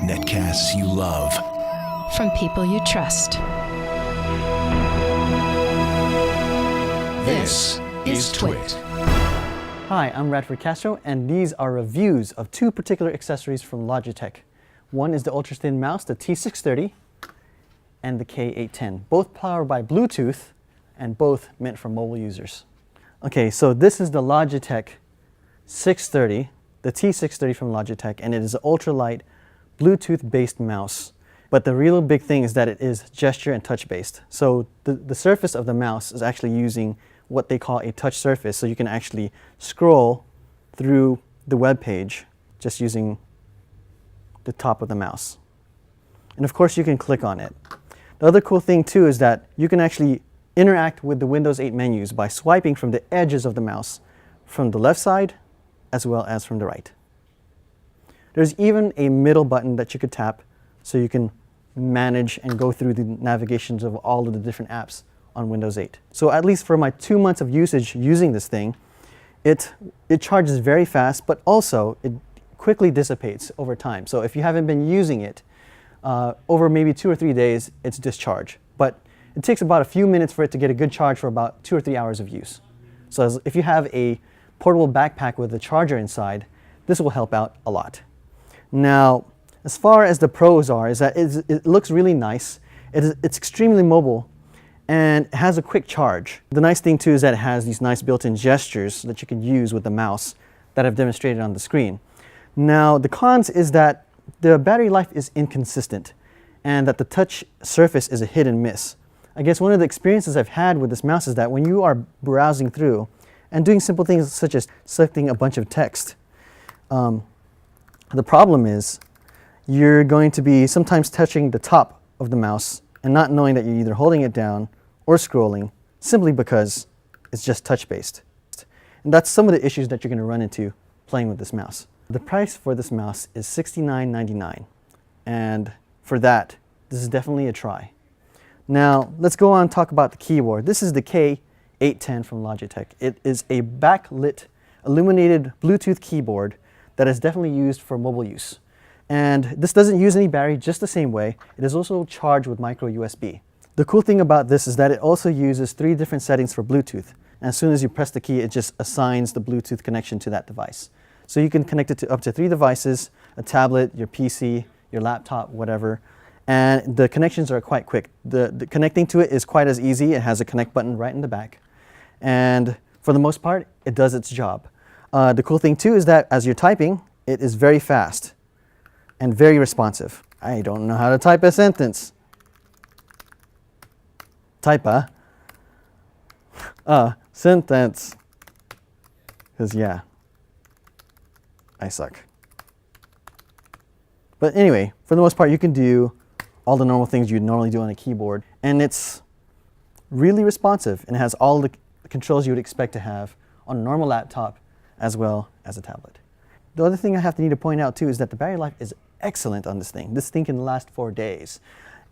Netcasts you love. From people you trust. This is Twit. Hi, I'm Radford Castro, and these are reviews of two particular accessories from Logitech. One is the Ultrathin mouse, the T630, and the K810, both powered by Bluetooth and both meant for mobile users. Okay, so this is the Logitech 630, the T630 from Logitech, and it is an ultralight Bluetooth-based mouse. But the real big thing is that it is gesture and touch-based. So the surface of the mouse is actually using what they call a touch surface, so you can actually scroll through the web page just using the top of the mouse. And of course you can click on it. The other cool thing too is that you can actually interact with the Windows 8 menus by swiping from the edges of the mouse, from the left side as well as from the right. There's even a middle button that you could tap so you can manage and go through the navigations of all of the different apps on Windows 8. So at least for my 2 months of usage using this thing, it charges very fast, but also it quickly dissipates over time. So if you haven't been using it, over maybe 2 or 3 days, it's discharged. But it takes about a few minutes for it to get a good charge for about 2 or 3 hours of use. So if you have a portable backpack with a charger inside, this will help out a lot. Now, as far as the pros are, is that it looks really nice. It's extremely mobile, and it has a quick charge. The nice thing too is that it has these nice built-in gestures that you can use with the mouse that I've demonstrated on the screen. Now, the cons is that the battery life is inconsistent and that the touch surface is a hit and miss. I guess one of the experiences I've had with this mouse is that when you are browsing through and doing simple things such as selecting a bunch of text, the problem is you're going to be sometimes touching the top of the mouse and not knowing that you're either holding it down or scrolling simply because it's just touch-based. And that's some of the issues that you're going to run into playing with this mouse. The price for this mouse is $69.99, and for that, this is definitely a try. Now, let's go on and talk about the keyboard. This is the K810 from Logitech. It is a backlit, illuminated Bluetooth keyboard that is definitely used for mobile use. And this doesn't use any battery, just the same way. It is also charged with micro USB. The cool thing about this is that it also uses 3 different settings for Bluetooth. And as soon as you press the key, it just assigns the Bluetooth connection to that device. So you can connect it to up to 3 devices, a tablet, your PC, your laptop, whatever. And the connections are quite quick. The connecting to it is quite as easy. It has a connect button right in the back. And for the most part, it does its job. The cool thing too is that as you're typing, it is very fast and very responsive. I don't know how to type a sentence. Type a sentence. Because yeah, I suck. But anyway, for the most part, you can do all the normal things you'd normally do on a keyboard. And it's really responsive and it has all the controls you would expect to have on a normal laptop as well as a tablet. The other thing I need to point out too is that the battery life is excellent on this thing. This thing can last 4 days.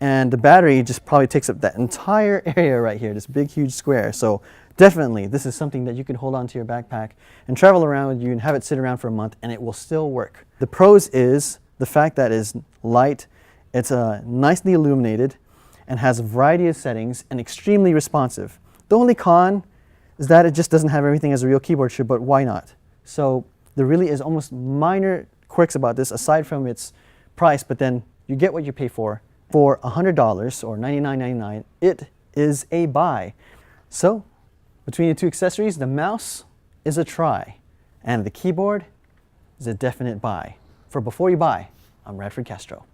And the battery just probably takes up that entire area right here, this big huge square. So definitely this is something that you can hold onto your backpack and travel around with you and have it sit around for a month and it will still work. The pros is the fact that it's light, it's nicely illuminated and has a variety of settings and extremely responsive. The only con is that it just doesn't have everything as a real keyboard should, but why not? So there really is almost minor quirks about this aside from its price, but then you get what you pay for. For $100 or $99.99, it is a buy. So between the two accessories, the mouse is a try and the keyboard is a definite buy. For Before You Buy, I'm Radford Castro.